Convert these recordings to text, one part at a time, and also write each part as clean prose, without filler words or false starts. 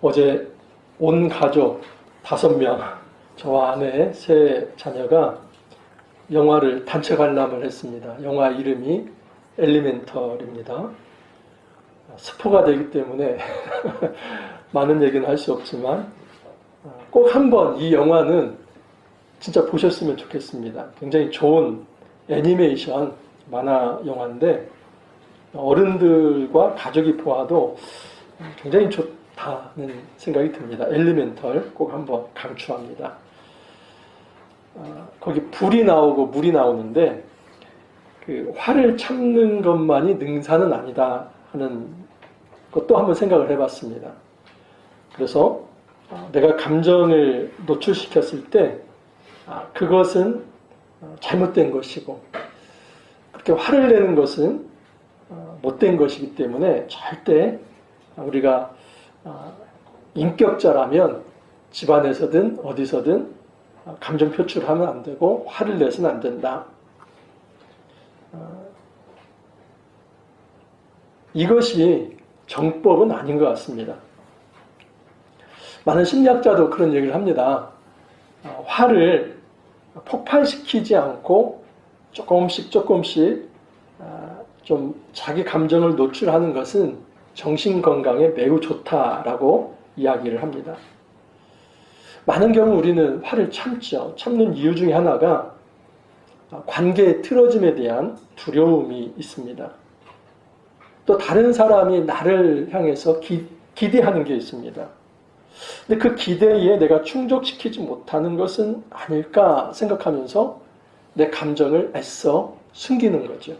어제 온 가족 5명, 저와 아내, 3 자녀가 영화를 단체 관람을 했습니다. 영화 이름이 엘리멘털입니다. 스포가 되기 때문에 많은 얘기는 할 수 없지만 꼭 한번 이 영화는 진짜 보셨으면 좋겠습니다. 굉장히 좋은 애니메이션 만화 영화인데 어른들과 가족이 보아도 굉장히 좋다는 생각이 듭니다. 엘리멘털 꼭 한번 강추합니다. 거기 불이 나오고 물이 나오는데 그 화를 참는 것만이 능사는 아니다 하는 것도 한번 생각을 해봤습니다. 그래서 내가 감정을 노출시켰을 때 그것은 잘못된 것이고 그렇게 화를 내는 것은 못된 것이기 때문에 절대 우리가 인격자라면 집안에서든 어디서든 감정 표출하면 안 되고 화를 내서는 안 된다. 이것이 정법은 아닌 것 같습니다. 많은 심리학자도 그런 얘기를 합니다. 화를 폭발시키지 않고 조금씩 좀 자기 감정을 노출하는 것은 정신건강에 매우 좋다라고 이야기를 합니다. 많은 경우 우리는 화를 참죠. 참는 이유 중에 하나가 관계의 틀어짐에 대한 두려움이 있습니다. 또 다른 사람이 나를 향해서 기대하는 게 있습니다. 근데 그 기대에 내가 충족시키지 못하는 것은 아닐까 생각하면서 내 감정을 애써 숨기는 거죠.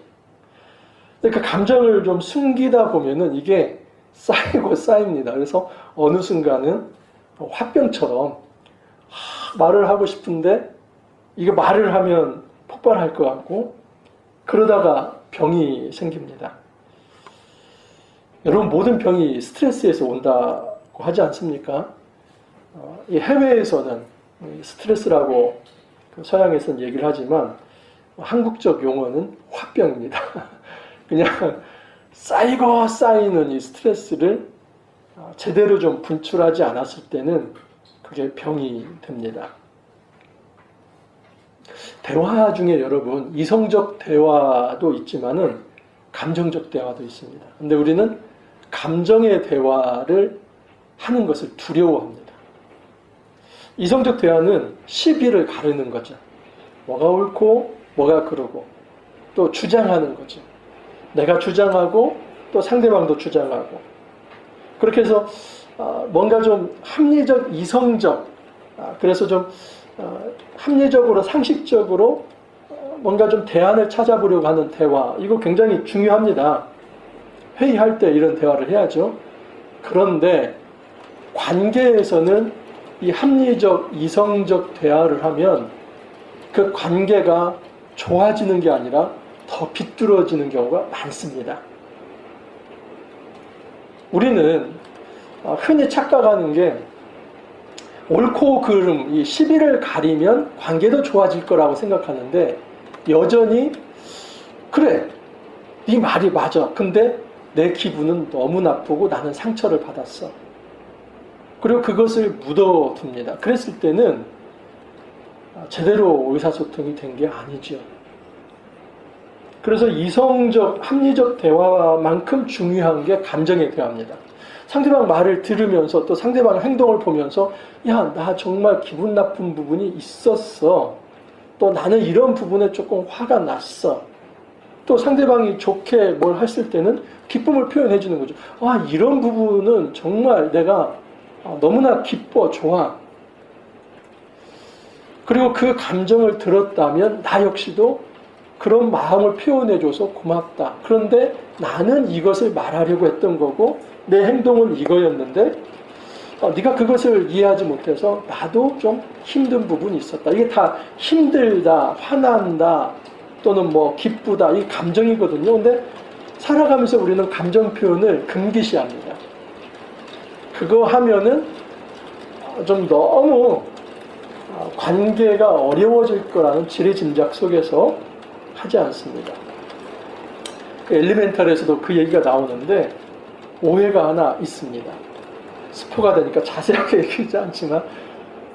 근데 그 감정을 좀 숨기다 보면은 이게 쌓이고 쌓입니다. 그래서 어느 순간은 화병처럼 말을 하고 싶은데 이게 말을 하면 폭발할 것 같고 그러다가 병이 생깁니다. 여러분 모든 병이 스트레스에서 온다고 하지 않습니까? 이 해외에서는 스트레스라고 서양에서는 얘기를 하지만 한국적 용어는 화병입니다. 그냥 쌓이고 쌓이는 이 스트레스를 제대로 좀 분출하지 않았을 때는 그게 병이 됩니다. 대화 중에 여러분 이성적 대화도 있지만은 감정적 대화도 있습니다. 근데 우리는 감정의 대화를 하는 것을 두려워합니다. 이성적 대화는 시비를 가르는 거죠. 뭐가 옳고 뭐가 그르고 또 주장하는 거죠. 내가 주장하고 또 상대방도 주장하고 그렇게 해서 뭔가 좀 합리적, 이성적 그래서 좀 합리적으로 상식적으로 뭔가 좀 대안을 찾아보려고 하는 대화 이거 굉장히 중요합니다. 회의할 때 이런 대화를 해야죠. 그런데 관계에서는 이 합리적, 이성적 대화를 하면 그 관계가 좋아지는 게 아니라 더 비뚤어지는 경우가 많습니다. 우리는 흔히 착각하는 게 옳고 그름, 이 시비를 가리면 관계도 좋아질 거라고 생각하는데 여전히 그래, 네 말이 맞아. 근데 내 기분은 너무 나쁘고 나는 상처를 받았어. 그리고 그것을 묻어둡니다. 그랬을 때는 제대로 의사소통이 된 게 아니죠. 그래서 이성적, 합리적 대화만큼 중요한 게 감정의 대화입니다. 상대방 말을 들으면서 또 상대방 행동을 보면서 야, 나 정말 기분 나쁜 부분이 있었어. 또 나는 이런 부분에 조금 화가 났어. 또 상대방이 좋게 뭘 했을 때는 기쁨을 표현해 주는 거죠. 이런 부분은 정말 내가 너무나 기뻐, 좋아. 그리고 그 감정을 들었다면 나 역시도 그런 마음을 표현해줘서 고맙다. 그런데 나는 이것을 말하려고 했던 거고 내 행동은 이거였는데 네가 그것을 이해하지 못해서 나도 좀 힘든 부분이 있었다. 이게 다 힘들다, 화난다, 또는 뭐 기쁘다. 이 감정이거든요. 근데 살아가면서 우리는 감정 표현을 금기시합니다. 그거 하면은 좀 너무 관계가 어려워질 거라는 지레짐작 속에서 하지 않습니다. 그 엘리멘탈에서도 그 얘기가 나오는데 오해가 하나 있습니다. 스포가 되니까 자세하게 얘기하지 않지만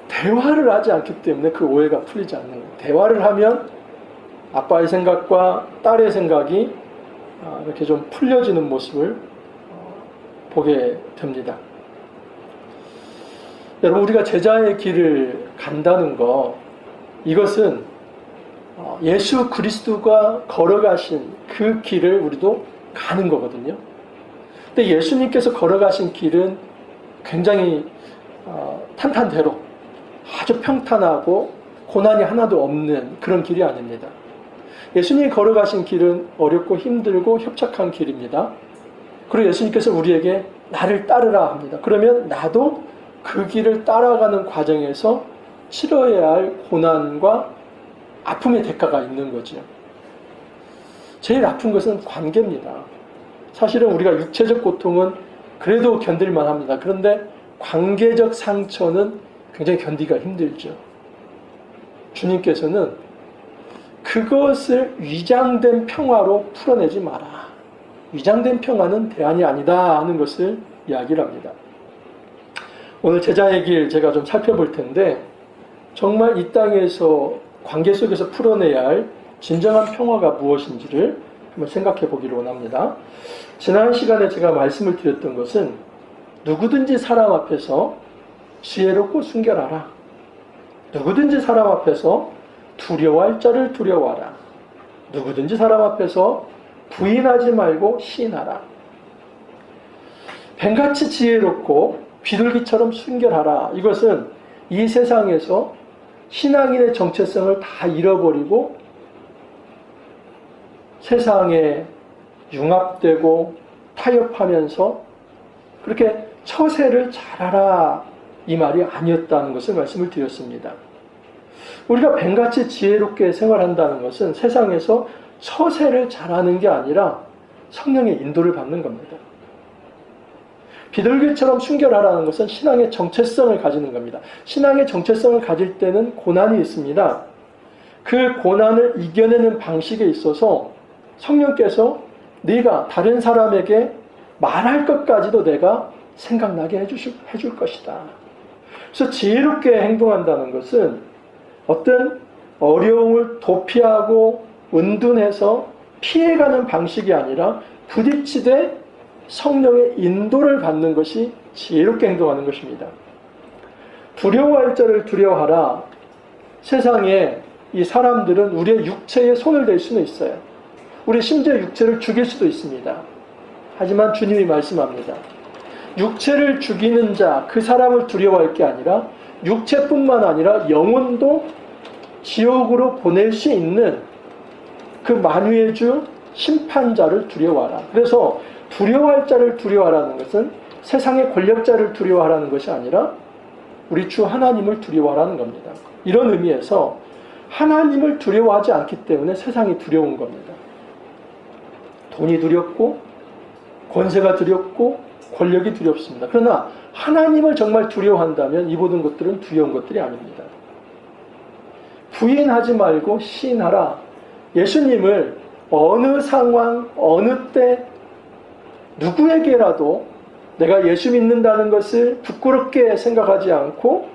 대화를 하지 않기 때문에 그 오해가 풀리지 않는 거예요. 대화를 하면 아빠의 생각과 딸의 생각이 이렇게 좀 풀려지는 모습을 보게 됩니다. 여러분, 우리가 제자의 길을 간다는 거, 이것은 예수 그리스도가 걸어가신 그 길을 우리도 가는 거거든요. 근데 예수님께서 걸어가신 길은 굉장히 탄탄대로 아주 평탄하고 고난이 하나도 없는 그런 길이 아닙니다. 예수님이 걸어가신 길은 어렵고 힘들고 협착한 길입니다. 그리고 예수님께서 우리에게 나를 따르라 합니다. 그러면 나도 그 길을 따라가는 과정에서 치러야 할 고난과 아픔의 대가가 있는 거죠. 제일 아픈 것은 관계입니다. 사실은 우리가 육체적 고통은 그래도 견딜만 합니다. 그런데 관계적 상처는 굉장히 견디기가 힘들죠. 주님께서는 그것을 위장된 평화로 풀어내지 마라. 위장된 평화는 대안이 아니다 하는 것을 이야기를 합니다. 오늘 제자의 길 제가 좀 살펴볼 텐데, 정말 이 땅에서 관계 속에서 풀어내야 할 진정한 평화가 무엇인지를 한번 생각해 보기를 원합니다. 지난 시간에 제가 말씀을 드렸던 것은 누구든지 사람 앞에서 지혜롭고 순결하라. 누구든지 사람 앞에서 두려워할 자를 두려워하라. 누구든지 사람 앞에서 부인하지 말고 시인하라. 뱀같이 지혜롭고 비둘기처럼 순결하라. 이것은 이 세상에서 신앙인의 정체성을 다 잃어버리고 세상에 융합되고 타협하면서 그렇게 처세를 잘하라, 이 말이 아니었다는 것을 말씀을 드렸습니다. 우리가 뱀같이 지혜롭게 생활한다는 것은 세상에서 처세를 잘하는 게 아니라 성령의 인도를 받는 겁니다. 비둘기처럼 순결하라는 것은 신앙의 정체성을 가지는 겁니다. 신앙의 정체성을 가질 때는 고난이 있습니다. 그 고난을 이겨내는 방식에 있어서 성령께서 네가 다른 사람에게 말할 것까지도 내가 생각나게 해줄 것이다. 그래서 지혜롭게 행동한다는 것은 어떤 어려움을 도피하고 은둔해서 피해가는 방식이 아니라 부딪히되 성령의 인도를 받는 것이 지혜롭게 행동하는 것입니다. 두려워할 자를 두려워하라. 세상에 이 사람들은 우리의 육체에 손을 댈 수는 있어요. 우리 심지어 육체를 죽일 수도 있습니다. 하지만 주님이 말씀합니다. 육체를 죽이는 자, 그 사람을 두려워할 게 아니라 육체뿐만 아니라 영혼도 지옥으로 보낼 수 있는 그 만유의 주 심판자를 두려워하라. 그래서 두려워할 자를 두려워하라는 것은 세상의 권력자를 두려워하라는 것이 아니라 우리 주 하나님을 두려워하라는 겁니다. 이런 의미에서 하나님을 두려워하지 않기 때문에 세상이 두려운 겁니다. 돈이 두렵고 권세가 두렵고 권력이 두렵습니다. 그러나 하나님을 정말 두려워한다면 이 모든 것들은 두려운 것들이 아닙니다. 부인하지 말고 시인하라. 예수님을 어느 상황, 어느 때 누구에게라도 내가 예수 믿는다는 것을 부끄럽게 생각하지 않고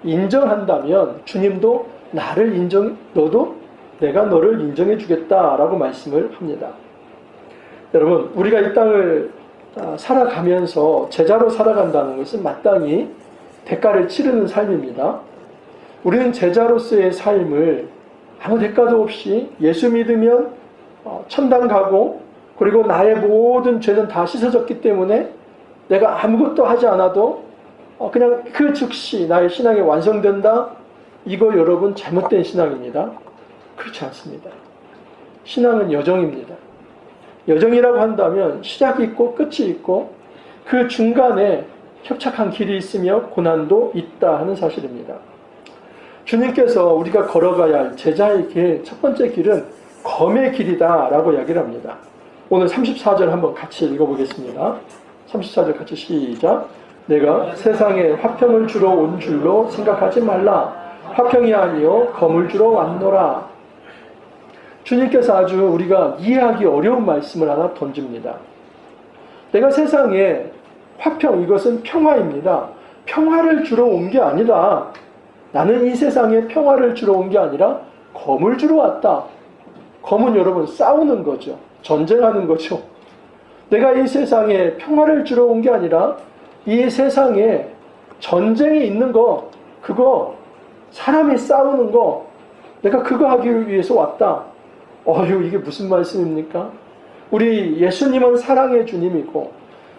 인정한다면 주님도 너도 내가 너를 인정해 주겠다라고 말씀을 합니다. 여러분, 우리가 이 땅을 살아가면서 제자로 살아간다는 것은 마땅히 대가를 치르는 삶입니다. 우리는 제자로서의 삶을 아무 대가도 없이 예수 믿으면 천당 가고, 그리고 나의 모든 죄는 다 씻어졌기 때문에 내가 아무것도 하지 않아도 그냥 그 즉시 나의 신앙이 완성된다. 이거 여러분 잘못된 신앙입니다. 그렇지 않습니다. 신앙은 여정입니다. 여정이라고 한다면 시작이 있고 끝이 있고 그 중간에 협착한 길이 있으며 고난도 있다 하는 사실입니다. 주님께서 우리가 걸어가야 할 제자의 길, 첫 번째 길은 검의 길이다 라고 이야기를 합니다. 오늘 34절 한번 같이 읽어보겠습니다. 34절 같이 시작. 내가 세상에 화평을 주러 온 줄로 생각하지 말라. 화평이 아니요 검을 주러 왔노라. 주님께서 아주 우리가 이해하기 어려운 말씀을 하나 던집니다. 내가 세상에 화평, 이것은 평화입니다. 평화를 주러 온 게 아니라, 나는 이 세상에 평화를 주러 온 게 아니라 검을 주러 왔다. 검은 여러분 싸우는 거죠. 전쟁하는 거죠. 내가 이 세상에 평화를 주러 온 게 아니라 이 세상에 전쟁이 있는 거, 그거 사람이 싸우는 거, 내가 그거 하기 위해서 왔다. 이게 무슨 말씀입니까? 우리 예수님은 사랑의 주님이고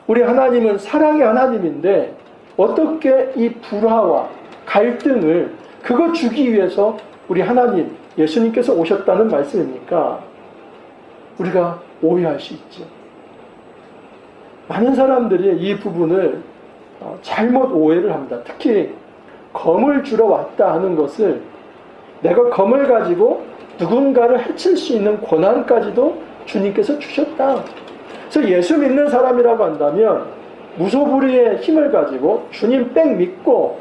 우리 하나님은 사랑의 하나님인데 어떻게 이 불화와 갈등을 그거 주기 위해서 우리 하나님, 예수님께서 오셨다는 말씀입니까? 우리가 오해할 수 있죠. 많은 사람들이 이 부분을 잘못 오해를 합니다. 특히 검을 주러 왔다 하는 것을 내가 검을 가지고 누군가를 해칠 수 있는 권한까지도 주님께서 주셨다. 그래서 예수 믿는 사람이라고 한다면 무소불위의 힘을 가지고 주님 뺑 믿고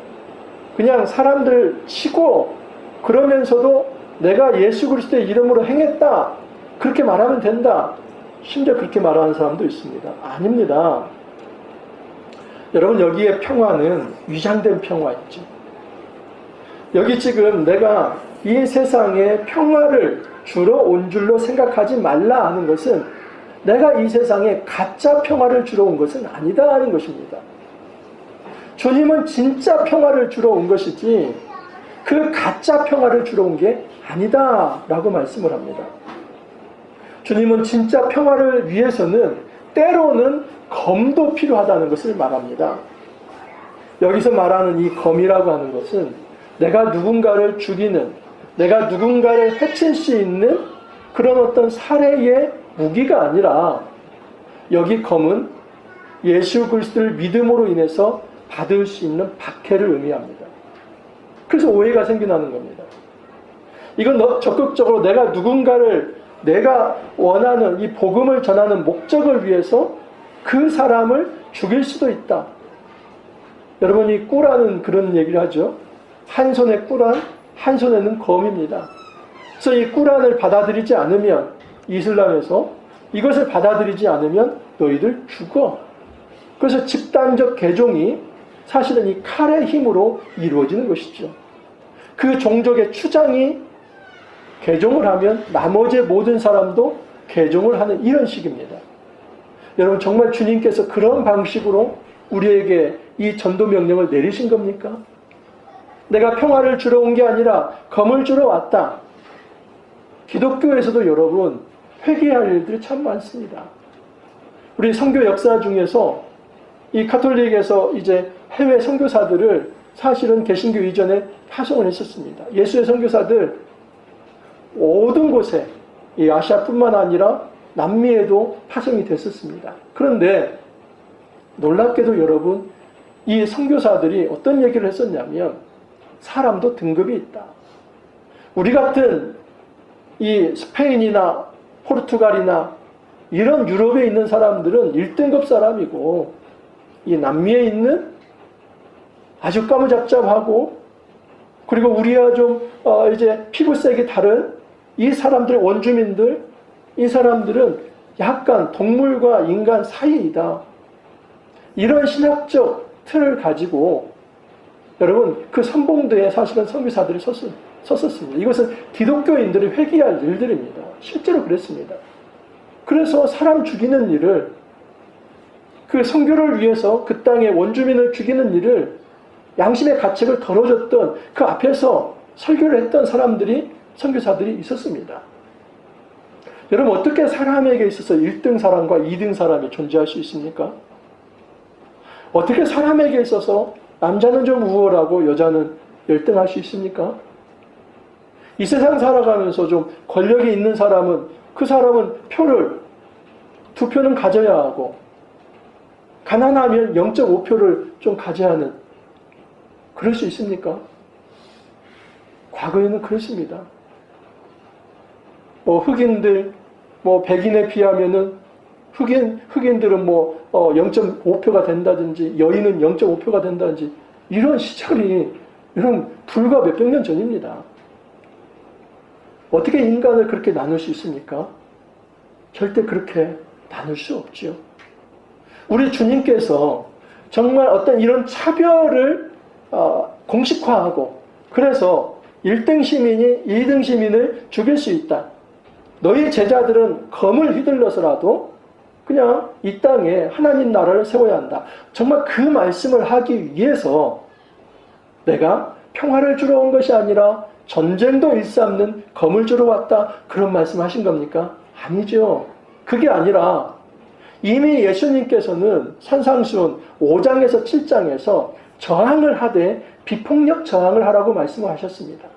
그냥 사람들 치고 그러면서도 내가 예수 그리스도의 이름으로 행했다. 그렇게 말하면 된다. 심지어 그렇게 말하는 사람도 있습니다. 아닙니다. 여러분, 여기에 평화는 위장된 평화있죠. 여기 지금 내가 이 세상에 평화를 주러 온 줄로 생각하지 말라 하는 것은 내가 이 세상에 가짜 평화를 주러 온 것은 아니다 하는 것입니다. 주님은 진짜 평화를 주러 온 것이지 그 가짜 평화를 주러 온 게 아니다 라고 말씀을 합니다. 주님은 진짜 평화를 위해서는 때로는 검도 필요하다는 것을 말합니다. 여기서 말하는 이 검이라고 하는 것은 내가 누군가를 죽이는, 내가 누군가를 해칠 수 있는 그런 어떤 살해의 무기가 아니라 여기 검은 예수 그리스도를 믿음으로 인해서 받을 수 있는 박해를 의미합니다. 그래서 오해가 생겨나는 겁니다. 이건 적극적으로 내가 누군가를 내가 원하는 이 복음을 전하는 목적을 위해서 그 사람을 죽일 수도 있다. 여러분, 이 꾸라는 그런 얘기를 하죠. 한 손에 꾸란, 한 손에는 검입니다. 그래서 이 꾸란을 받아들이지 않으면 이슬람에서 이것을 받아들이지 않으면 너희들 죽어. 그래서 집단적 개종이 사실은 이 칼의 힘으로 이루어지는 것이죠. 그 종족의 추장이 개종을 하면 나머지 모든 사람도 개종을 하는 이런 식입니다. 여러분, 정말 주님께서 그런 방식으로 우리에게 이 전도 명령을 내리신 겁니까? 내가 평화를 주러 온 게 아니라 검을 주러 왔다. 기독교에서도 여러분 회개할 일들이 참 많습니다. 우리 선교 역사 중에서 이 가톨릭에서 이제 해외 선교사들을 사실은 개신교 이전에 파송을 했었습니다. 예수의 선교사들 모든 곳에 이 아시아뿐만 아니라 남미에도 파송이 됐었습니다. 그런데 놀랍게도 여러분, 이 선교사들이 어떤 얘기를 했었냐면 사람도 등급이 있다. 우리 같은 이 스페인이나 포르투갈이나 이런 유럽에 있는 사람들은 1등급 사람이고 이 남미에 있는 아주 까무잡잡하고 그리고 우리와 좀 이제 피부색이 다른 이 사람들, 원주민들, 이 사람들은 약간 동물과 인간 사이이다. 이런 신학적 틀을 가지고 여러분 그 선봉대에 사실은 선교사들이 섰었습니다. 이것은 기독교인들이 회개할 일들입니다. 실제로 그랬습니다. 그래서 사람 죽이는 일을, 그 선교를 위해서 그 땅의 원주민을 죽이는 일을 양심의 가책을 덜어줬던 그 앞에서 설교를 했던 사람들이, 선교사들이 있었습니다. 여러분, 어떻게 사람에게 있어서 1등 사람과 2등 사람이 존재할 수 있습니까? 어떻게 사람에게 있어서 남자는 좀 우월하고 여자는 열등할 수 있습니까? 이 세상 살아가면서 좀 권력이 있는 사람은 그 사람은 표를 2표는 가져야 하고 가난하면 0.5표를 좀 가져야 하는, 그럴 수 있습니까? 과거에는 그랬습니다. 흑인들, 백인에 비하면은 흑인들은 0.5표가 된다든지 여인은 0.5표가 된다든지 이런 시절이 이런 불과 몇백 년 전입니다. 어떻게 인간을 그렇게 나눌 수 있습니까? 절대 그렇게 나눌 수 없죠. 우리 주님께서 정말 어떤 이런 차별을 공식화하고 그래서 1등 시민이 2등 시민을 죽일 수 있다. 너희 제자들은 검을 휘둘러서라도 그냥 이 땅에 하나님 나라를 세워야 한다. 정말 그 말씀을 하기 위해서 내가 평화를 주러 온 것이 아니라 전쟁도 일삼는 검을 주러 왔다. 그런 말씀하신 겁니까? 아니죠. 그게 아니라 이미 예수님께서는 산상수훈 5장에서 7장에서 저항을 하되 비폭력 저항을 하라고 말씀을 하셨습니다.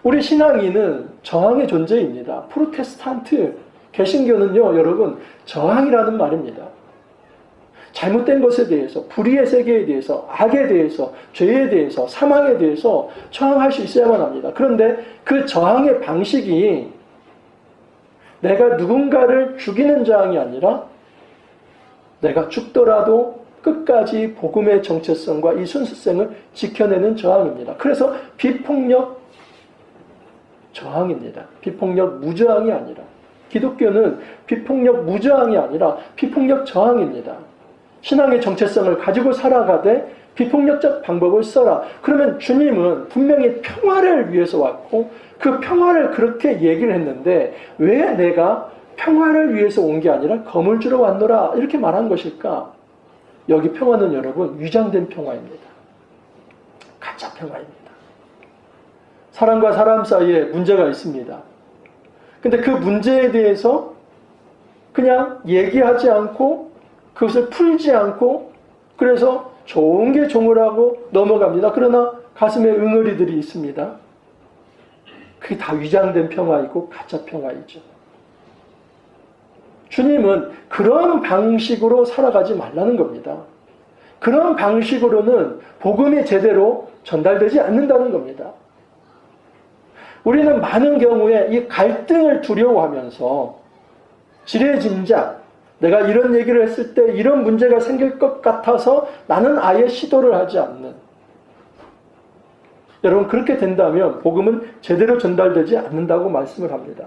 우리 신앙인은 저항의 존재입니다. 프로테스탄트, 개신교는요, 여러분, 저항이라는 말입니다. 잘못된 것에 대해서, 불의의 세계에 대해서, 악에 대해서, 죄에 대해서, 사망에 대해서 저항할 수 있어야만 합니다. 그런데 그 저항의 방식이 내가 누군가를 죽이는 저항이 아니라 내가 죽더라도 끝까지 복음의 정체성과 이 순수성을 지켜내는 저항입니다. 그래서 비폭력 저항입니다. 비폭력 무저항이 아니라. 기독교는 비폭력 무저항이 아니라 비폭력 저항입니다. 신앙의 정체성을 가지고 살아가되 비폭력적 방법을 써라. 그러면 주님은 분명히 평화를 위해서 왔고 그 평화를 그렇게 얘기를 했는데 왜 내가 평화를 위해서 온 게 아니라 검을 주러 왔노라 이렇게 말한 것일까? 여기 평화는 여러분 위장된 평화입니다. 가짜 평화입니다. 사람과 사람 사이에 문제가 있습니다. 근데 그 문제에 대해서 그냥 얘기하지 않고 그것을 풀지 않고 그래서 좋은 게 좋으라고 넘어갑니다. 그러나 가슴에 응어리들이 있습니다. 그게 다 위장된 평화이고 가짜 평화이죠. 주님은 그런 방식으로 살아가지 말라는 겁니다. 그런 방식으로는 복음이 제대로 전달되지 않는다는 겁니다. 우리는 많은 경우에 이 갈등을 두려워하면서 지레짐작, 내가 이런 얘기를 했을 때 이런 문제가 생길 것 같아서 나는 아예 시도를 하지 않는. 여러분 그렇게 된다면 복음은 제대로 전달되지 않는다고 말씀을 합니다.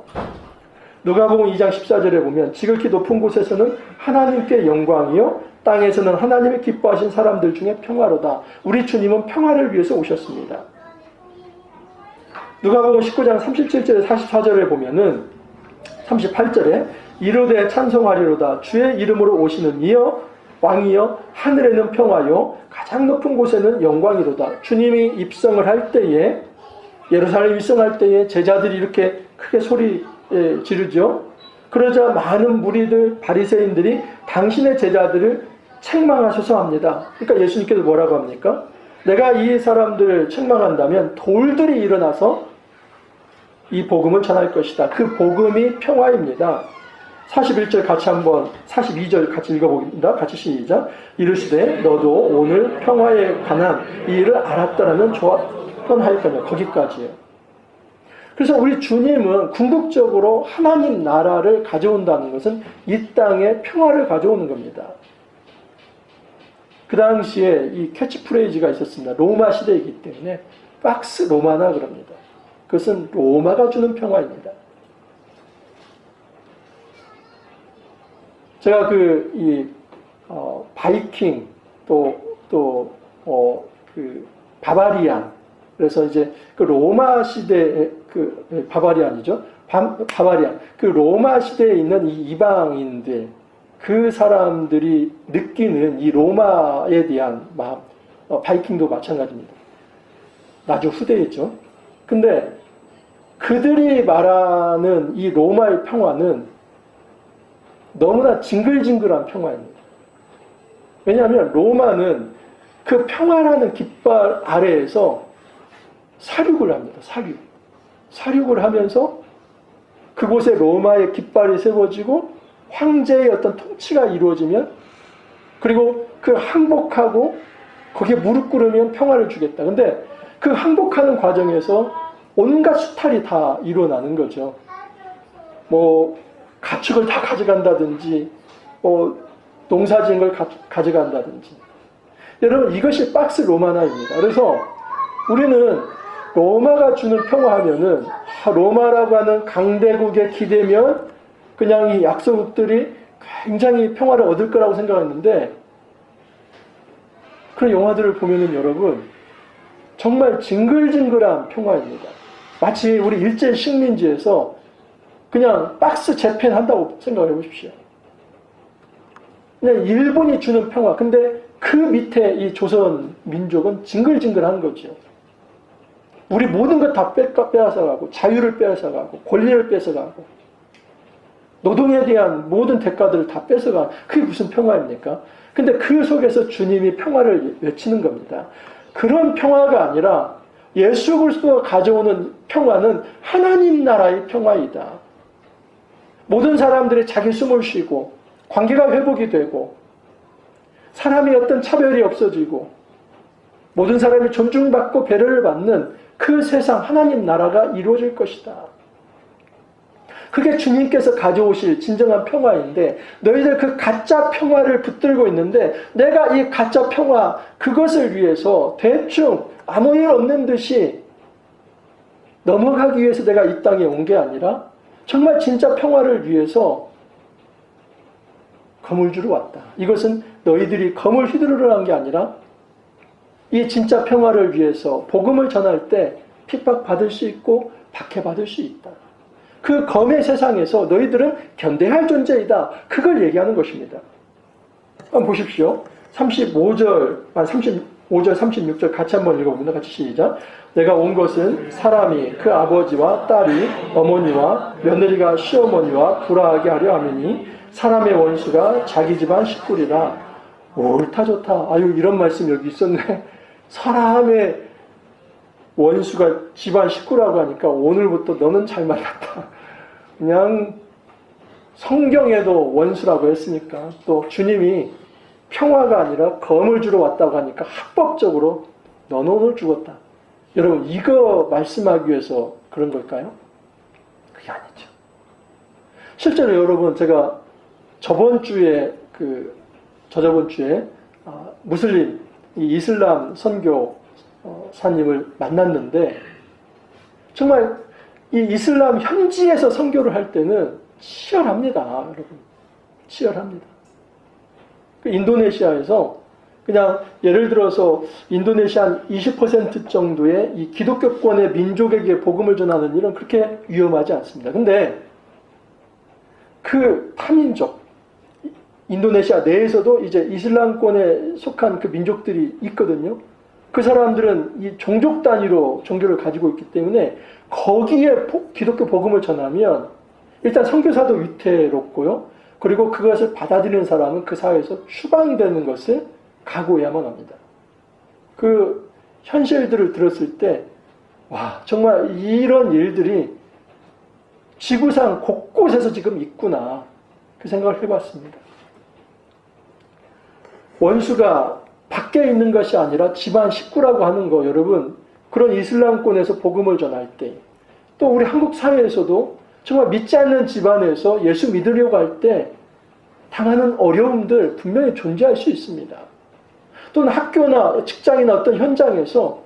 누가복음 2장 14절에 보면 지극히 높은 곳에서는 하나님께 영광이요 땅에서는 하나님이 기뻐하신 사람들 중에 평화로다. 우리 주님은 평화를 위해서 오셨습니다. 누가복음 19장 37절에 44절에 보면은 38절에 이르되 찬송하리로다 주의 이름으로 오시는 이여 왕이여 하늘에는 평화요 가장 높은 곳에는 영광이로다. 주님이 입성을 할 때에 예루살렘 입성할 때에 제자들이 이렇게 크게 소리 지르죠. 그러자 많은 무리들 바리새인들이 당신의 제자들을 책망하셔서 합니다. 그러니까 예수님께서 뭐라고 합니까? 내가 이 사람들 책망한다면 돌들이 일어나서 이 복음을 전할 것이다. 그 복음이 평화입니다. 41절 같이 한번 42절 같이 읽어보겠습니다. 같이 시작. 이르시되 너도 오늘 평화에 관한 이 일을 알았더라면 좋았던 하였거냐. 거기까지예요. 그래서 우리 주님은 궁극적으로 하나님 나라를 가져온다는 것은 이 땅에 평화를 가져오는 겁니다. 그 당시에 이 캐치프레이즈가 있었습니다. 로마 시대이기 때문에 박스 로마나 그럽니다. 그것은 로마가 주는 평화입니다. 제가 바이킹 바바리안 그래서 이제 그 로마 시대의 바바리안이죠. 바바리안 그 로마 시대에 있는 이 이방인들 그 사람들이 느끼는 이 로마에 대한 마음, 바이킹도 마찬가지입니다. 나중 후대였죠. 근데 그들이 말하는 이 로마의 평화는 너무나 징글징글한 평화입니다. 왜냐하면 로마는 그 평화라는 깃발 아래에서 사륙을 합니다. 사륙을 하면서 그곳에 로마의 깃발이 세워지고 황제의 어떤 통치가 이루어지면 그리고 그 항복하고 거기에 무릎 꿇으면 평화를 주겠다. 근데 그 항복하는 과정에서 온갖 수탈이 다 일어나는 거죠. 뭐 가축을 다 가져간다든지 농사지은 걸 가져간다든지. 여러분 이것이 박스 로마나입니다. 그래서 우리는 로마가 주는 평화하면은 로마라고 하는 강대국에 기대면 그냥 이 약소국들이 굉장히 평화를 얻을 거라고 생각했는데 그런 영화들을 보면은 여러분 정말 징글징글한 평화입니다. 마치 우리 일제 식민지에서 그냥 박스 재팬한다고 생각을 해보십시오. 그냥 일본이 주는 평화. 근데 그 밑에 이 조선 민족은 징글징글한 거죠. 우리 모든 것 다 빼앗아가고 자유를 빼앗아가고 권리를 뺏어가고 노동에 대한 모든 대가들을 다 뺏어가는 그게 무슨 평화입니까? 근데 그 속에서 주님이 평화를 외치는 겁니다. 그런 평화가 아니라 예수 그리스도가 가져오는 평화는 하나님 나라의 평화이다. 모든 사람들이 자기 숨을 쉬고 관계가 회복이 되고 사람이 어떤 차별이 없어지고 모든 사람이 존중받고 배려를 받는 그 세상 하나님 나라가 이루어질 것이다. 그게 주님께서 가져오실 진정한 평화인데 너희들 그 가짜 평화를 붙들고 있는데 내가 이 가짜 평화 그것을 위해서 대충 아무 일 없는 듯이 넘어가기 위해서 내가 이 땅에 온 게 아니라 정말 진짜 평화를 위해서 검을 주러 왔다. 이것은 너희들이 검을 휘두르러 한 게 아니라 이 진짜 평화를 위해서 복음을 전할 때 핍박받을 수 있고 박해받을 수 있다. 그 검의 세상에서 너희들은 견뎌야 존재이다. 그걸 얘기하는 것입니다. 한번 보십시오. 35절, 36절 같이 한번 읽어봅니다. 같이 시작. 내가 온 것은 사람이 그 아버지와 딸이 어머니와 며느리가 시어머니와 불화하게 하려 함이니 사람의 원수가 자기 집안 식구리라. 옳다 좋다. 아유 이런 말씀 여기 있었네. 사람의 원수가 집안 식구라고 하니까 오늘부터 너는 잘 만났다. 그냥 성경에도 원수라고 했으니까 또 주님이 평화가 아니라 검을 주러 왔다고 하니까 합법적으로 너는 오늘 죽었다. 여러분 이거 말씀하기 위해서 그런 걸까요? 그게 아니죠. 실제로 여러분 제가 저번 주에 무슬림 이슬람 선교사님을 만났는데 정말 이 이슬람 현지에서 선교를 할 때는 치열합니다. 여러분 치열합니다. 인도네시아에서 그냥 예를 들어서 인도네시아 한 20% 정도의 이 기독교권의 민족에게 복음을 전하는 일은 그렇게 위험하지 않습니다. 근데 그 타민족 인도네시아 내에서도 이제 이슬람권에 속한 그 민족들이 있거든요. 그 사람들은 이 종족 단위로 종교를 가지고 있기 때문에 거기에 기독교 복음을 전하면 일단 선교사도 위태롭고요. 그리고 그것을 받아들이는 사람은 그 사회에서 추방이 되는 것을 각오해야만 합니다. 그 현실들을 들었을 때 와 정말 이런 일들이 지구상 곳곳에서 지금 있구나 그 생각을 해봤습니다. 원수가 밖에 있는 것이 아니라 집안 식구라고 하는 거 여러분 그런 이슬람권에서 복음을 전할 때 또 우리 한국 사회에서도 정말 믿지 않는 집안에서 예수 믿으려고 할 때 당하는 어려움들 분명히 존재할 수 있습니다. 또는 학교나 직장이나 어떤 현장에서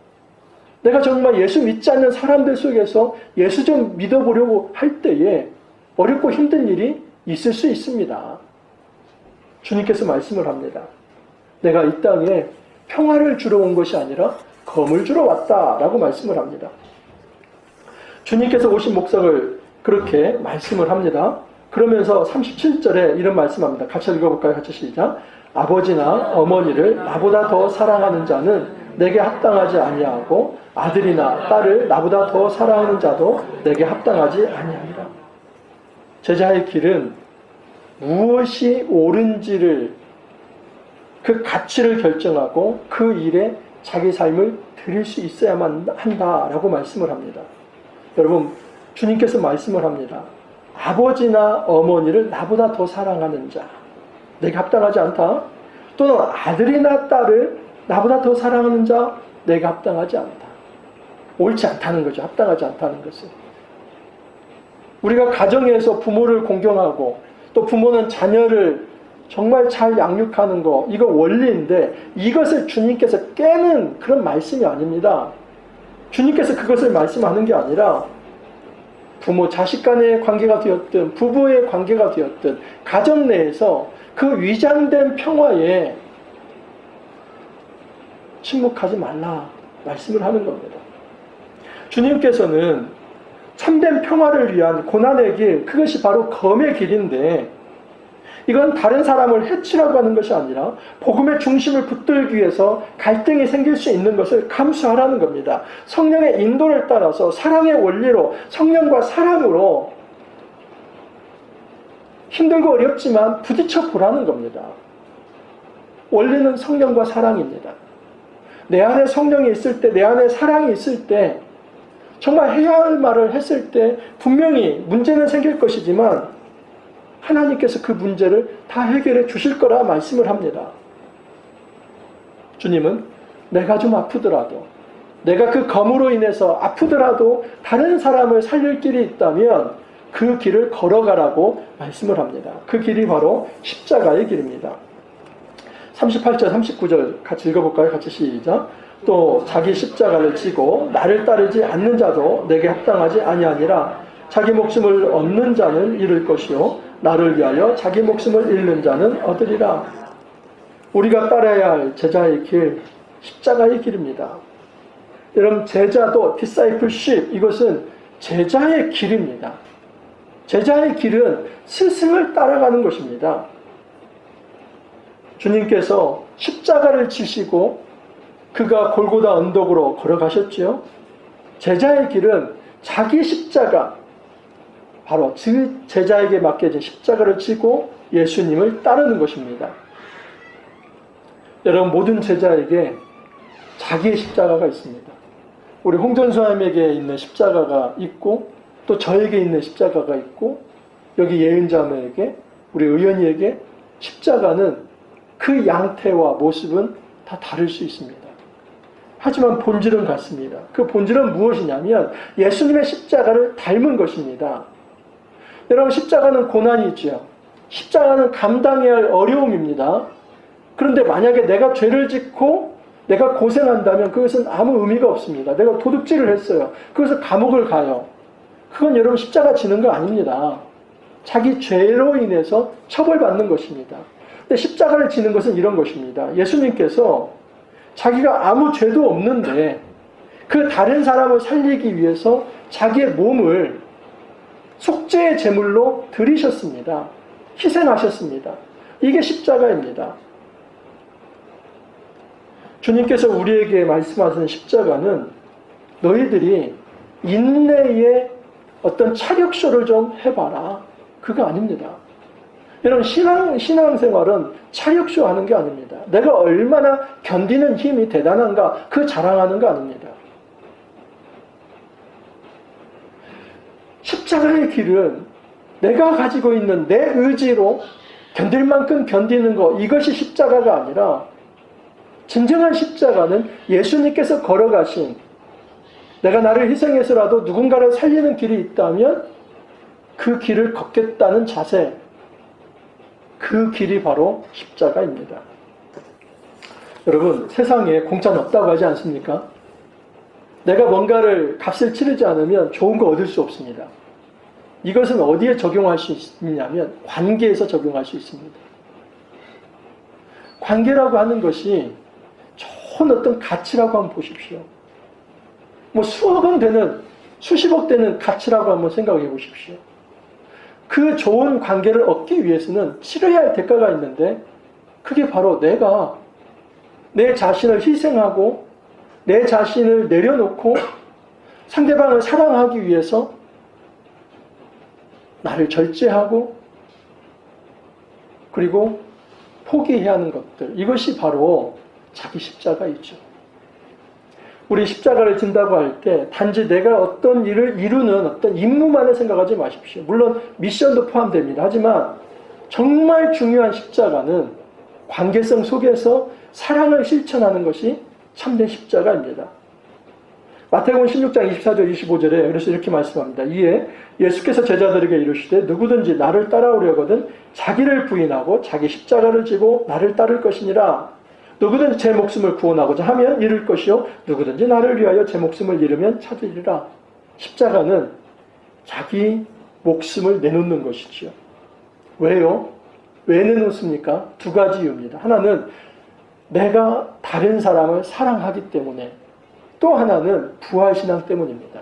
내가 정말 예수 믿지 않는 사람들 속에서 예수 좀 믿어보려고 할 때에 어렵고 힘든 일이 있을 수 있습니다. 주님께서 말씀을 합니다. 내가 이 땅에 평화를 주러 온 것이 아니라 검을 주러 왔다라고 말씀을 합니다. 주님께서 오신 목적을 그렇게 말씀을 합니다. 그러면서 37절에 이런 말씀합니다. 같이 읽어볼까요? 같이 시작. 아버지나 어머니를 나보다 더 사랑하는 자는 내게 합당하지 아니하고 아들이나 딸을 나보다 더 사랑하는 자도 내게 합당하지 아니하니라. 제자의 길은 무엇이 옳은지를 그 가치를 결정하고 그 일에 자기 삶을 드릴 수 있어야만 한다라고 말씀을 합니다. 여러분 주님께서 말씀을 합니다. 아버지나 어머니를 나보다 더 사랑하는 자 내게 합당하지 않다. 또는 아들이나 딸을 나보다 더 사랑하는 자 내게 합당하지 않다. 옳지 않다는 거죠. 합당하지 않다는 것은. 우리가 가정에서 부모를 공경하고 또 부모는 자녀를 정말 잘 양육하는 거 이거 원리인데 이것을 주님께서 깨는 그런 말씀이 아닙니다. 주님께서 그것을 말씀하는 게 아니라 부모 자식 간의 관계가 되었든 부부의 관계가 되었든 가정 내에서 그 위장된 평화에 침묵하지 말라 말씀을 하는 겁니다. 주님께서는 참된 평화를 위한 고난의 길, 그것이 바로 검의 길인데 이건 다른 사람을 해치라고 하는 것이 아니라 복음의 중심을 붙들기 위해서 갈등이 생길 수 있는 것을 감수하라는 겁니다. 성령의 인도를 따라서 사랑의 원리로 성령과 사랑으로 힘들고 어렵지만 부딪혀 보라는 겁니다. 원리는 성령과 사랑입니다. 내 안에 성령이 있을 때, 내 안에 사랑이 있을 때 정말 해야 할 말을 했을 때 분명히 문제는 생길 것이지만 하나님께서 그 문제를 다 해결해 주실 거라 말씀을 합니다. 주님은 내가 좀 아프더라도, 내가 그 검으로 인해서 아프더라도 다른 사람을 살릴 길이 있다면 그 길을 걸어가라고 말씀을 합니다. 그 길이 바로 십자가의 길입니다. 38절, 39절 같이 읽어볼까요? 같이 시작. 또 자기 십자가를 지고 나를 따르지 않는 자도 내게 합당하지 아니하니라. 자기 목숨을 얻는 자는 잃을 것이요 나를 위하여 자기 목숨을 잃는 자는 얻으리라. 우리가 따라야 할 제자의 길, 십자가의 길입니다. 여러분, 제자도 discipleship, 이것은 제자의 길입니다. 제자의 길은 스승을 따라가는 것입니다. 주님께서 십자가를 지시고 그가 골고다 언덕으로 걸어가셨지요. 제자의 길은 자기 십자가, 바로 제자에게 맡겨진 십자가를 지고 예수님을 따르는 것입니다. 여러분, 모든 제자에게 자기의 십자가가 있습니다. 우리 홍전수함에게 있는 십자가가 있고 또 저에게 있는 십자가가 있고 여기 예은자매에게, 우리 의연이에게 십자가는 그 양태와 모습은 다 다를 수 있습니다. 하지만 본질은 같습니다. 그 본질은 무엇이냐면 예수님의 십자가를 닮은 것입니다. 여러분, 십자가는 고난이 있죠. 십자가는 감당해야 할 어려움입니다. 그런데 만약에 내가 죄를 짓고 내가 고생한다면 그것은 아무 의미가 없습니다. 내가 도둑질을 했어요. 그것을 감옥을 가요. 그건 여러분 십자가 지는 거 아닙니다. 자기 죄로 인해서 처벌받는 것입니다. 근데 십자가를 지는 것은 이런 것입니다. 예수님께서 자기가 아무 죄도 없는데 그 다른 사람을 살리기 위해서 자기의 몸을 속죄의 제물로 드리셨습니다. 희생하셨습니다. 이게 십자가입니다. 주님께서 우리에게 말씀하시는 십자가는 너희들이 인내의 어떤 차력쇼를 좀 해봐라, 그거 아닙니다. 여러분, 신앙생활은 차력쇼 하는 게 아닙니다. 내가 얼마나 견디는 힘이 대단한가, 그 자랑하는 거 아닙니다. 십자가의 길은 내가 가지고 있는 내 의지로 견딜 만큼 견디는 것, 이것이 십자가가 아니라 진정한 십자가는 예수님께서 걸어가신, 내가 나를 희생해서라도 누군가를 살리는 길이 있다면 그 길을 걷겠다는 자세, 그 길이 바로 십자가입니다. 여러분, 세상에 공짜는 없다고 하지 않습니까? 내가 뭔가를 값을 치르지 않으면 좋은 거 얻을 수 없습니다. 이것은 어디에 적용할 수 있냐면 관계에서 적용할 수 있습니다. 관계라고 하는 것이 좋은 어떤 가치라고 한번 보십시오. 뭐 수억 원 되는, 수십억 되는 가치라고 한번 생각해 보십시오. 그 좋은 관계를 얻기 위해서는 치러야 할 대가가 있는데 그게 바로 내가 내 자신을 희생하고 내 자신을 내려놓고 상대방을 사랑하기 위해서 나를 절제하고 그리고 포기해야 하는 것들, 이것이 바로 자기 십자가이죠. 우리 십자가를 진다고 할 때 단지 내가 어떤 일을 이루는 어떤 임무만을 생각하지 마십시오. 물론 미션도 포함됩니다. 하지만 정말 중요한 십자가는 관계성 속에서 사랑을 실천하는 것이 참된 십자가입니다. 마태복음 16장 24절 25절에 그래서 이렇게 말씀합니다. 이에 예수께서 제자들에게 이르시되 누구든지 나를 따라오려거든 자기를 부인하고 자기 십자가를 지고 나를 따를 것이니라. 누구든지 제 목숨을 구원하고자 하면 잃을 것이요 누구든지 나를 위하여 제 목숨을 잃으면 찾으리라. 십자가는 자기 목숨을 내놓는 것이지요. 왜요? 왜 내놓습니까? 두 가지 이유입니다. 하나는 내가 다 다른 사람을 사랑하기 때문에, 또 하나는 부활신앙 때문입니다.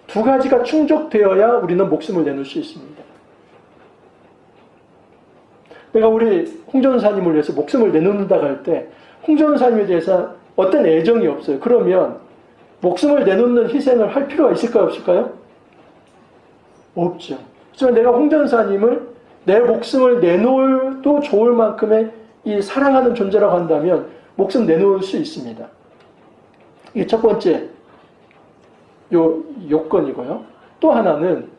두 가지가 충족되어야 우리는 목숨을 내놓을 수 있습니다. 내가 우리 홍전사님을 위해서 목숨을 내놓는다고 할 때 홍전사님에 대해서 어떤 애정이 없어요. 그러면 목숨을 내놓는 희생을 할 필요가 있을까요? 없을까요? 없죠. 하지만 내가 홍전사님을 내 목숨을 내놓을도 좋을 만큼의 이 사랑하는 존재라고 한다면 목숨 내놓을 수 있습니다. 이게 첫 번째 요건이고요. 또 하나는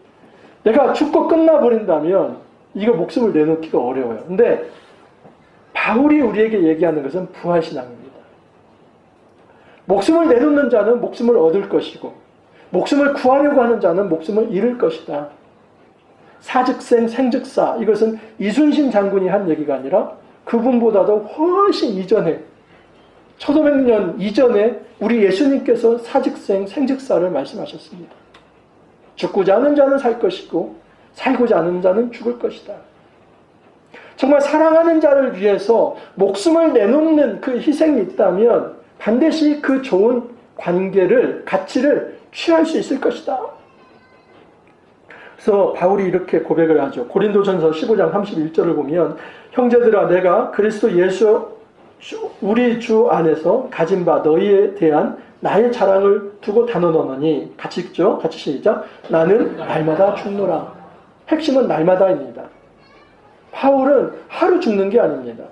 내가 죽고 끝나버린다면 이거 목숨을 내놓기가 어려워요. 근데 바울이 우리에게 얘기하는 것은 부활신앙입니다. 목숨을 내놓는 자는 목숨을 얻을 것이고 목숨을 구하려고 하는 자는 목숨을 잃을 것이다. 사즉생 생즉사, 이것은 이순신 장군이 한 얘기가 아니라 그분보다도 훨씬 이전에 1500년 이전에 우리 예수님께서 사즉생 생즉사를 말씀하셨습니다. 죽고자 하는 자는 살 것이고 살고자 하는 자는 죽을 것이다. 정말 사랑하는 자를 위해서 목숨을 내놓는 그 희생이 있다면 반드시 그 좋은 관계를, 가치를 취할 수 있을 것이다. 그래서 바울이 이렇게 고백을 하죠. 고린도전서 15장 31절을 보면 형제들아 내가 그리스도 예수 우리 주 안에서 가진 바 너희에 대한 나의 자랑을 두고 단언하노니, 같이 읽죠. 같이 시작. 나는 날마다 죽노라. 핵심은 날마다입니다. 바울은 하루 죽는 게 아닙니다.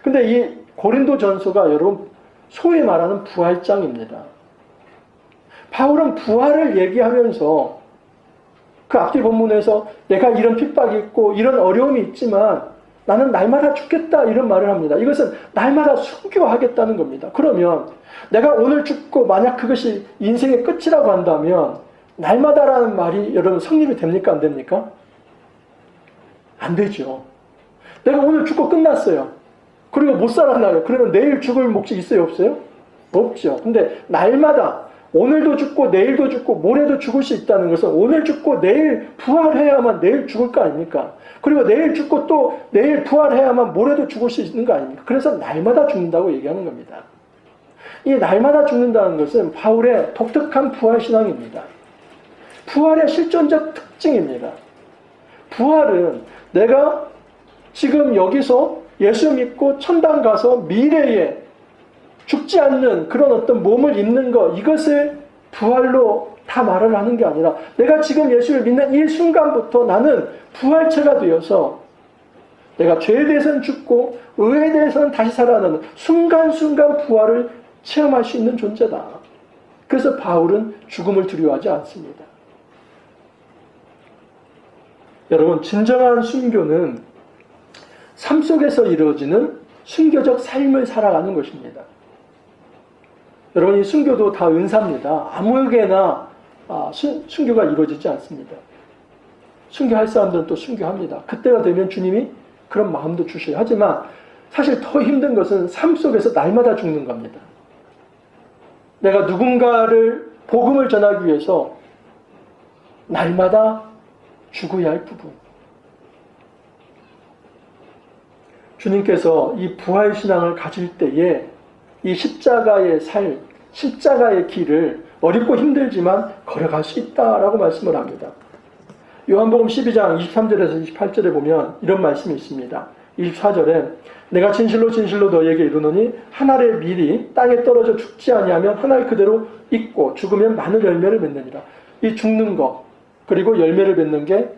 근데 이 고린도전서가 여러분 소위 말하는 부활장입니다. 바울은 부활을 얘기하면서 그 앞뒤 본문에서 내가 이런 핍박이 있고 이런 어려움이 있지만 나는 날마다 죽겠다 이런 말을 합니다. 이것은 날마다 순교하겠다는 겁니다. 그러면 내가 오늘 죽고 만약 그것이 인생의 끝이라고 한다면 날마다라는 말이 여러분 성립이 됩니까? 안 됩니까? 안 되죠. 내가 오늘 죽고 끝났어요. 그리고 못 살아나요. 그러면 내일 죽을 몫이 있어요? 없어요? 없죠. 근데 날마다 오늘도 죽고 내일도 죽고 모레도 죽을 수 있다는 것은 오늘 죽고 내일 부활해야만 내일 죽을 거 아닙니까? 그리고 내일 죽고 또 내일 부활해야만 모레도 죽을 수 있는 거 아닙니까? 그래서 날마다 죽는다고 얘기하는 겁니다. 이 날마다 죽는다는 것은 바울의 독특한 부활신앙입니다. 부활의 실존적 특징입니다. 부활은 내가 지금 여기서 예수 믿고 천당 가서 미래에 죽지 않는 그런 어떤 몸을 입는 것, 이것을 부활로 다 말을 하는 게 아니라 내가 지금 예수를 믿는 이 순간부터 나는 부활체가 되어서 내가 죄에 대해서는 죽고 의에 대해서는 다시 살아나는 순간순간 부활을 체험할 수 있는 존재다. 그래서 바울은 죽음을 두려워하지 않습니다. 여러분, 진정한 순교는 삶 속에서 이루어지는 순교적 삶을 살아가는 것입니다. 여러분, 이 순교도 다 은사입니다. 아무에게나 순교가 이루어지지 않습니다. 순교할 사람들은 또 순교합니다. 그때가 되면 주님이 그런 마음도 주셔요. 하지만 사실 더 힘든 것은 삶 속에서 날마다 죽는 겁니다. 내가 누군가를 복음을 전하기 위해서 날마다 죽어야 할 부분. 주님께서 이 부활신앙을 가질 때에 이 십자가의 삶, 십자가의 길을 어렵고 힘들지만 걸어갈 수 있다라고 말씀을 합니다. 요한복음 12장 23절에서 28절에 보면 이런 말씀이 있습니다. 24절에 내가 진실로 진실로 너희에게 이르노니 한 알의 밀이 땅에 떨어져 죽지 아니하면 한 알 그대로 있고 죽으면 많은 열매를 맺느니라. 이 죽는 것 그리고 열매를 맺는 게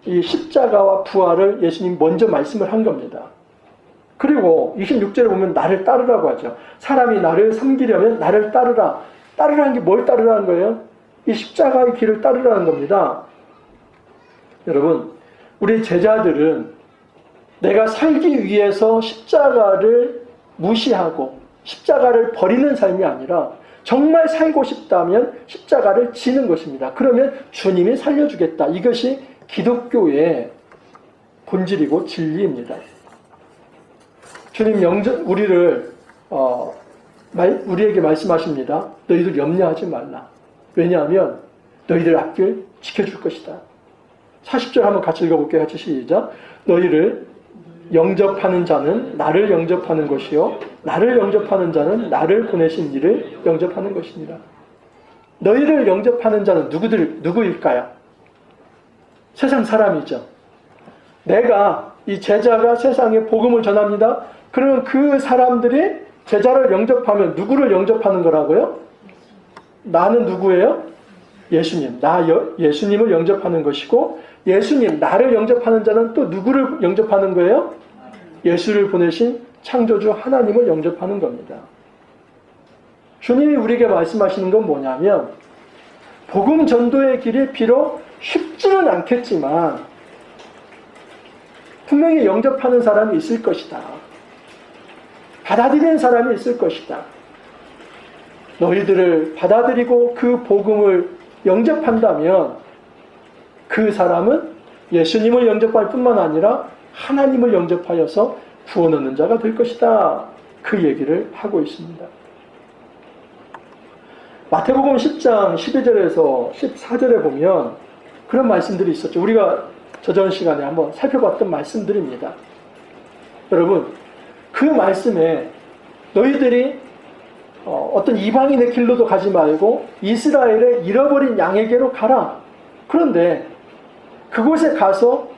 이 십자가와 부활을 예수님 먼저 말씀을 한 겁니다. 그리고 26절에 보면 나를 따르라고 하죠. 사람이 나를 섬기려면 나를 따르라. 따르라는 게 뭘 따르라는 거예요? 이 십자가의 길을 따르라는 겁니다. 여러분, 우리 제자들은 내가 살기 위해서 십자가를 무시하고 십자가를 버리는 삶이 아니라 정말 살고 싶다면 십자가를 지는 것입니다. 그러면 주님이 살려주겠다. 이것이 기독교의 본질이고 진리입니다. 주님 우리에게 말씀하십니다. 너희들 염려하지 말라. 왜냐하면 너희들 앞길 지켜줄 것이다. 40절 한번 같이 읽어볼게요. 같이 시작. 너희를 영접하는 자는 나를 영접하는 것이요 나를 영접하는 자는 나를 보내신 이를 영접하는 것이니라. 너희를 영접하는 자는 누구일까요? 세상 사람이죠. 내가 이 제자가 세상에 복음을 전합니다. 그러면 그 사람들이 제자를 영접하면 누구를 영접하는 거라고요? 나는 누구예요? 예수님. 예수님을 영접하는 것이고 예수님, 나를 영접하는 자는 또 누구를 영접하는 거예요? 예수를 보내신 창조주 하나님을 영접하는 겁니다. 주님이 우리에게 말씀하시는 건 뭐냐면 복음 전도의 길이 비록 쉽지는 않겠지만 분명히 영접하는 사람이 있을 것이다. 받아들이는 사람이 있을 것이다. 너희들을 받아들이고 그 복음을 영접한다면 그 사람은 예수님을 영접할 뿐만 아니라 하나님을 영접하여서 구원 얻는 자가 될 것이다. 그 얘기를 하고 있습니다. 마태복음 10장 12절에서 14절에 보면 그런 말씀들이 있었죠. 우리가 저전 시간에 한번 살펴봤던 말씀들입니다. 여러분, 그 말씀에 너희들이 어떤 이방인의 길로도 가지 말고 이스라엘의 잃어버린 양에게로 가라. 그런데 그곳에 가서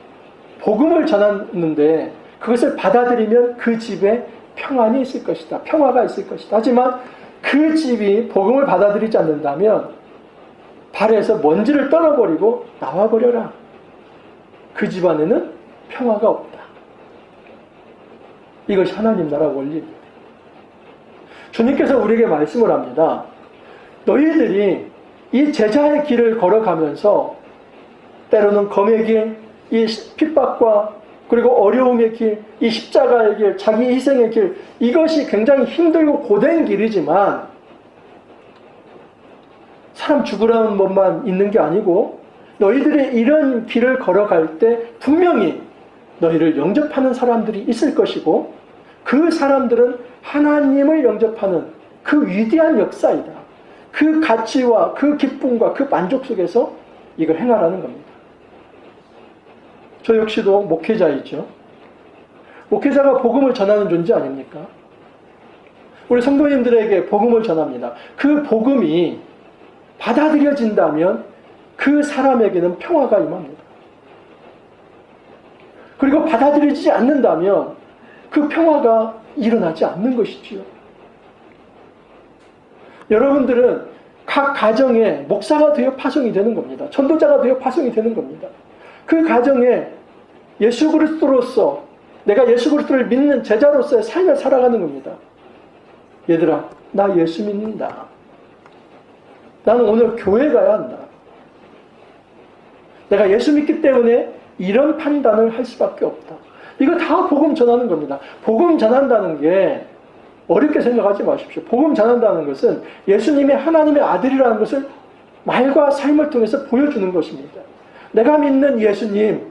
복음을 전하는데 그것을 받아들이면 그 집에 평안이 있을 것이다. 평화가 있을 것이다. 하지만 그 집이 복음을 받아들이지 않는다면 발에서 먼지를 떨어버리고 나와버려라. 그 집안에는 평화가 없다. 이것이 하나님 나라 원리입니다. 주님께서 우리에게 말씀을 합니다. 너희들이 이 제자의 길을 걸어가면서 때로는 검의 길, 이 핍박과 그리고 어려움의 길, 이 십자가의 길, 자기 희생의 길, 이것이 굉장히 힘들고 고된 길이지만 사람 죽으라는 법만 있는 게 아니고 너희들이 이런 길을 걸어갈 때 분명히 너희를 영접하는 사람들이 있을 것이고 그 사람들은 하나님을 영접하는 그 위대한 역사이다. 그 가치와 그 기쁨과 그 만족 속에서 이걸 행하라는 겁니다. 저 역시도 목회자이죠. 목회자가 복음을 전하는 존재 아닙니까? 우리 성도님들에게 복음을 전합니다. 그 복음이 받아들여진다면 그 사람에게는 평화가 임합니다. 그리고 받아들여지지 않는다면 그 평화가 일어나지 않는 것이지요. 여러분들은 각 가정에 목사가 되어 파송이 되는 겁니다. 전도자가 되어 파송이 되는 겁니다. 그 가정에 예수 그리스도로서 내가 예수 그리스도를 믿는 제자로서의 삶을 살아가는 겁니다. 얘들아, 나 예수 믿는다. 나는 오늘 교회 가야 한다. 내가 예수 믿기 때문에 이런 판단을 할 수밖에 없다. 이거 다 복음 전하는 겁니다. 복음 전한다는 게 어렵게 생각하지 마십시오. 복음 전한다는 것은 예수님이 하나님의 아들이라는 것을 말과 삶을 통해서 보여주는 것입니다. 내가 믿는 예수님,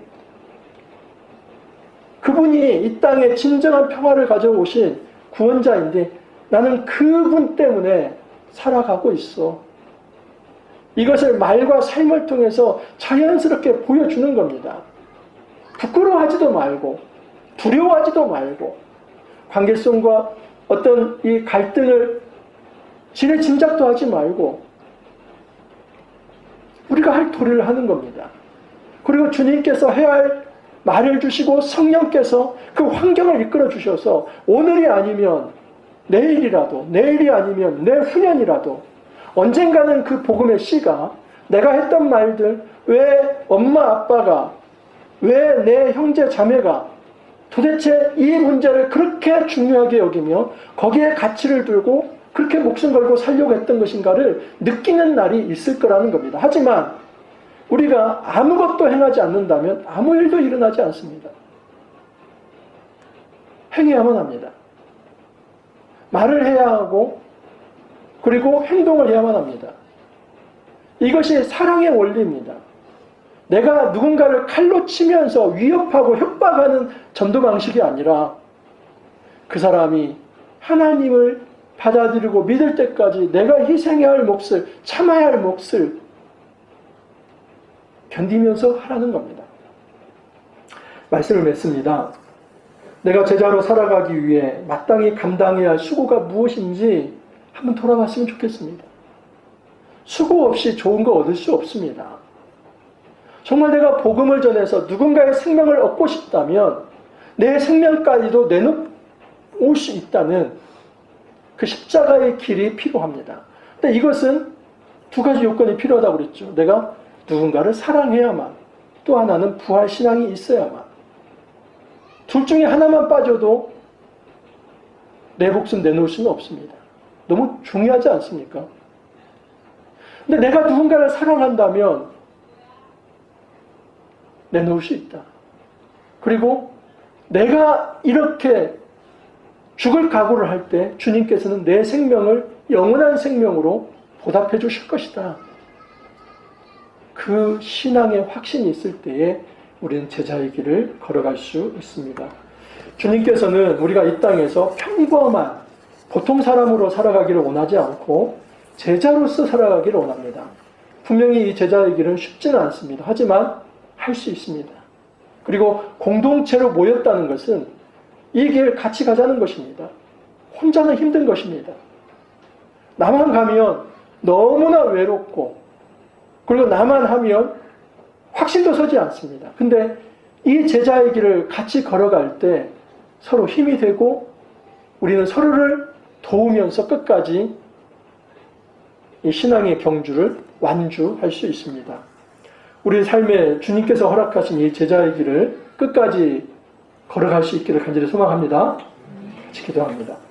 그분이 이 땅에 진정한 평화를 가져오신 구원자인데 나는 그분 때문에 살아가고 있어. 이것을 말과 삶을 통해서 자연스럽게 보여주는 겁니다. 부끄러워하지도 말고 두려워하지도 말고 관계성과 어떤 이 갈등을 지레 짐작도 하지 말고 우리가 할 도리를 하는 겁니다. 그리고 주님께서 해야 할 말을 주시고 성령께서 그 환경을 이끌어 주셔서 오늘이 아니면 내일이라도, 내일이 아니면 내후년이라도 언젠가는 그 복음의 씨가 내가 했던 말들, 왜 엄마 아빠가, 왜 내 형제 자매가 도대체 이 문제를 그렇게 중요하게 여기며 거기에 가치를 두고 그렇게 목숨 걸고 살려고 했던 것인가를 느끼는 날이 있을 거라는 겁니다. 하지만 우리가 아무것도 행하지 않는다면 아무 일도 일어나지 않습니다. 행해야만 합니다. 말을 해야 하고 그리고 행동을 해야만 합니다. 이것이 사랑의 원리입니다. 내가 누군가를 칼로 치면서 위협하고 협박하는 전도 방식이 아니라 그 사람이 하나님을 받아들이고 믿을 때까지 내가 희생해야 할 몫을, 참아야 할 몫을 견디면서 하라는 겁니다. 말씀을 맺습니다. 내가 제자로 살아가기 위해 마땅히 감당해야 할 수고가 무엇인지 한번 돌아봤으면 좋겠습니다. 수고 없이 좋은 거 얻을 수 없습니다. 정말 내가 복음을 전해서 누군가의 생명을 얻고 싶다면 내 생명까지도 내놓을 수 있다는 그 십자가의 길이 필요합니다. 근데 이것은 두 가지 요건이 필요하다고 그랬죠. 내가 누군가를 사랑해야만, 또 하나는 부활신앙이 있어야만. 둘 중에 하나만 빠져도 내 목숨 내놓을 수는 없습니다. 너무 중요하지 않습니까? 근데 내가 누군가를 사랑한다면 내놓을 수 있다. 그리고 내가 이렇게 죽을 각오를 할 때 주님께서는 내 생명을 영원한 생명으로 보답해 주실 것이다. 그 신앙의 확신이 있을 때에 우리는 제자의 길을 걸어갈 수 있습니다. 주님께서는 우리가 이 땅에서 평범한 보통 사람으로 살아가기를 원하지 않고 제자로서 살아가기를 원합니다. 분명히 이 제자의 길은 쉽지는 않습니다. 하지만 할 수 있습니다. 그리고 공동체로 모였다는 것은 이 길 같이 가자는 것입니다. 혼자는 힘든 것입니다. 나만 가면 너무나 외롭고, 그리고 나만 하면 확신도 서지 않습니다. 근데 이 제자의 길을 같이 걸어갈 때 서로 힘이 되고 우리는 서로를 도우면서 끝까지 이 신앙의 경주를 완주할 수 있습니다. 우리 삶에 주님께서 허락하신 이 제자의 길을 끝까지 걸어갈 수 있기를 간절히 소망합니다. 같이 기도합니다.